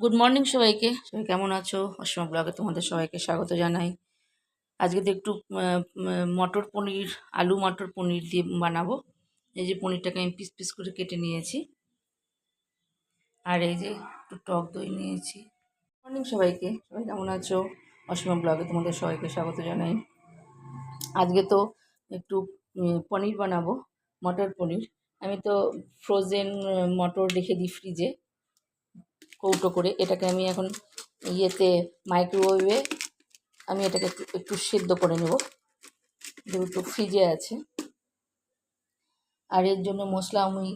Good morning সবাইকে। সবাই কেমন আছো? অসীমা ব্লগে তোমাদের সবাইকে স্বাগত জানাই। আজকে তো একটু মটর পনির, আলু মটর পনির দিয়ে বানাবো। এই যে পনিরটাকে আমি পিস পিস করে কেটে নিয়েছি, আর এই যে একটু টক দই নিয়েছি। মর্নিং সবাইকে, সবাই কেমন আছো? অসীমা ব্লগে তোমাদের সবাইকে স্বাগত জানাই। আজকে তো একটু পনির বানাবো, মটর পনির। আমি তো ফ্রোজেন মটর রেখে দিই ফ্রিজে কৌটো করে। এটাকে আমি এখন ইয়েতে মাইক্রোওয়েভে আমি এটাকে একটু একটু সেদ্ধ করে নেব, যেহেতু ফ্রিজে আছে। আর এর জন্য মশলা আমি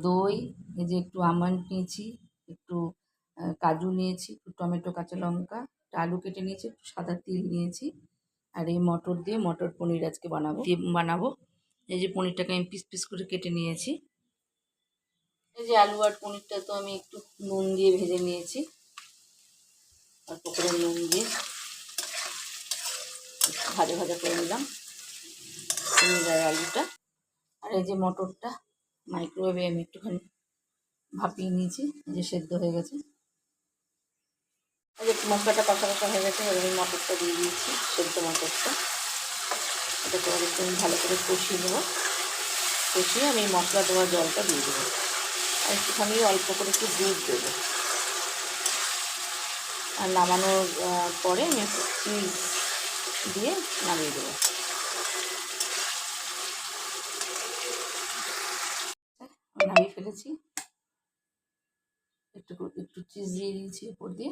দই, এই যে একটু আমন্ড নিয়েছি, একটু কাজু নিয়েছি, একটু টমেটো, কাঁচা লঙ্কা, একটা আলু কেটে নিয়েছি, একটু সাদা তিল নিয়েছি। আর এই মটর দিয়ে মটর পনির আজকে বানাবো। এই যে পনিরটাকে আমি পিস পিস করে কেটে নিয়েছি। এই যে আলু আর পনিরটা তো আমি একটু নুন দিয়ে ভেজে নিয়েছি, অল্প করে নুন দিয়ে ভাজা ভাজা করে নিলাম পনির আর আলুটা। আর এই যে মটরটা মাইক্রোওয়েভে আমি একটুখানি ভাপিয়ে নিয়েছি, এই যে সেদ্ধ হয়ে গেছে। এই যে মশলাটা কষা কষা হয়ে গেছে, এবার আমি মটরটা দিয়ে দিয়েছি, সেদ্ধ মটরটা। এটাকে আবার একটু ভালো করে কষিয়ে নেবো। কষিয়ে আমি মশলা দেওয়ার জলটা দিয়ে দেবো, আর একটুখানি অল্প করে একটু দুধ দেবো। আর নামানোর পরে আমি একটু চিজ দিয়ে নামিয়ে দেবো। নামিয়ে ফেলেছি, একটু একটু চিজ দিয়ে দিয়েছি উপর দিয়ে।